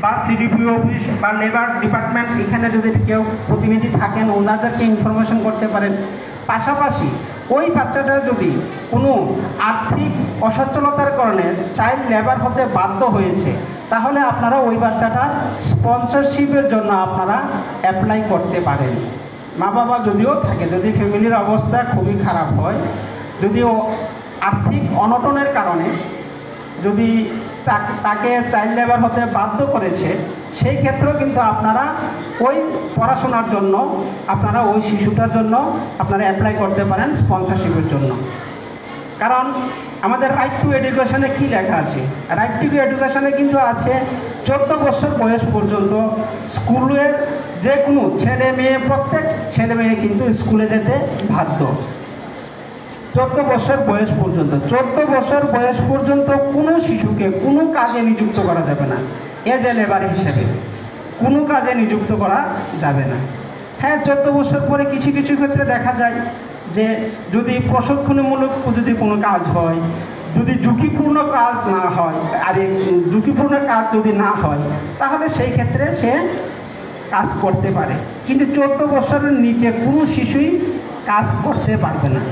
বা CDP office বা labour department এখানে যদি কেউ প্রতিনিধি থাকেন ওনাদেরকে ইনফরমেশন করতে পারেন। পাশাপাশি ওই বাচ্চাটা যদি কোনো আর্থিক অসচ্ছলতার কারণে চাইল্ড লেবার হতে বাধ্য হয়েছে, তাহলে আপনারা ওই বাচ্চাটার স্পন্সরশিপের জন্য আপনারা অ্যাপ্লাই করতে পারেন। মা বাবা যদিও থাকে, যদি ফ্যামিলির অবস্থা খুবই খারাপ হয়, যদিও আর্থিক অনটনের কারণে যদি তাকে চাইল্ড লেবার হতে বাধ্য করেছে, সেই ক্ষেত্রেও কিন্তু আপনারা ওই পড়াশোনার জন্য আপনারা ওই শিশুটার জন্য আপনারা অ্যাপ্লাই করতে পারেন স্পন্সরশিপের জন্য। কারণ আমাদের রাইট টু এডুকেশনে কী লেখা আছে? রাইট টু এডুকেশনে কিন্তু আছে 14 বছর বয়স পর্যন্ত স্কুলের যে কোনো ছেলে মেয়ে, প্রত্যেক ছেলে মেয়ে কিন্তু স্কুলে যেতে বাধ্য। 14 বছর বয়স পর্যন্ত, 14 বছর বয়স পর্যন্ত কোনো শিশুকে কোনো কাজে নিযুক্ত করা যাবে না, এজ এ লেবার হিসেবে কোনো কাজে নিযুক্ত করা যাবে না। হ্যাঁ, 14 বছর পরে কিছু কিছু ক্ষেত্রে দেখা যায় যে যদি প্রশিক্ষণমূলক যদি কোনো কাজ হয়, যদি ঝুঁকিপূর্ণ কাজ না হয়, আর ঝুঁকিপূর্ণ কাজ যদি না হয়, তাহলে সেই ক্ষেত্রে সে কাজ করতে পারে। কিন্তু 14 বছরের নিচে কোনো শিশুই কাজ করতে পারবে না।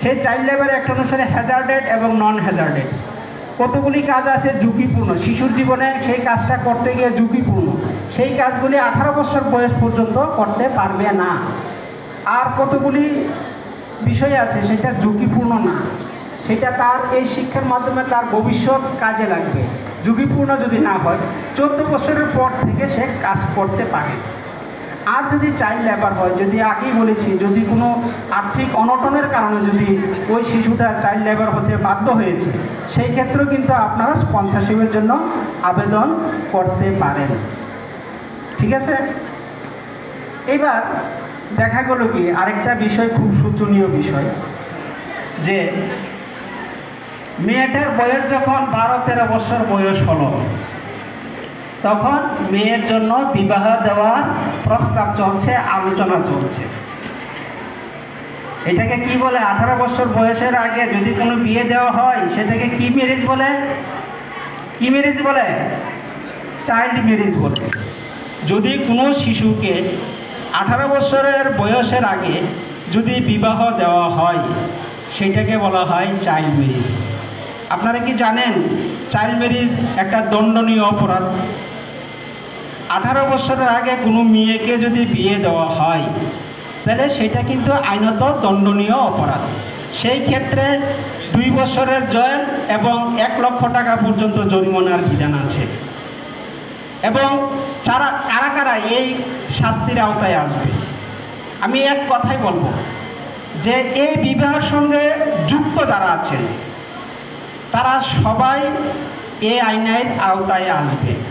সেই চাইল্ড লেবার অ্যাক্ট অনুসারে হ্যাজার্ডেড এবং নন হ্যাজার্ডেড কতগুলি কাজ আছে ঝুঁকিপূর্ণ, শিশুর জীবনে সেই কাজটা করতে গিয়ে ঝুঁকিপূর্ণ, সেই কাজগুলি 18 বছর বয়স পর্যন্ত করতে পারবে না। আর কতগুলি বিষয় আছে সেটা ঝুঁকিপূর্ণ না, সেটা তার এই শিক্ষার মাধ্যমে তার ভবিষ্যৎ কাজে লাগবে। ঝুঁকিপূর্ণ যদি না হয় 14 বছরের পর থেকে সে কাজ করতে পারে। আর যদি চাইল্ড লেবার হয়, যদি আগেই বলেছি, যদি কোনো আর্থিক অনটনের কারণে যদি ওই শিশুটা চাইল্ড লেবার হতে বাধ্য হয়েছে, সেই ক্ষেত্রেও কিন্তু আপনারা স্পন্সরশিপের জন্য আবেদন করতে পারেন। ঠিক আছে? এবার দেখা গেল কি আরেকটা বিষয়, খুব শোচনীয় বিষয়, যে মেয়েটার বয়স যখন 12-13 বছর বয়স হলো, তখন মেয়ের জন্য বিবাহ দেওয়ার প্রস্তাব চলছে, আলোচনা চলছে। এটাকে কি বলে? 18 বছর বয়সের আগে যদি কোনো বিয়ে দেওয়া হয় সেটাকে কি ম্যারেজ বলে? কি ম্যারেজ বলে? চাইল্ড ম্যারেজ বলে। যদি কোনো শিশুকে 18 বছরের বয়সের আগে যদি বিবাহ দেওয়া হয় সেটাকে বলা হয় চাইল্ড ম্যারেজ। আপনারা কি জানেন চাইল্ড ম্যারেজ একটা দণ্ডনীয় অপরাধ? 18 বছরের আগে কোনো মেয়েকে যদি বিয়ে দেওয়া হয় তাহলে সেটা কিন্তু আইনত দণ্ডনীয় অপরাধ। সেই ক্ষেত্রে 2 বছরের জেল এবং 1 লক্ষ টাকা পর্যন্ত জরিমানার বিধান আছে। এবং কারা কারা এই শাস্তির আওতায় আসবে? আমি এক কথাই বলবো যে এই বিবাহের সঙ্গে যুক্ত যারা আছেন তারা সবাই এই আইনের আওতায় আসবে।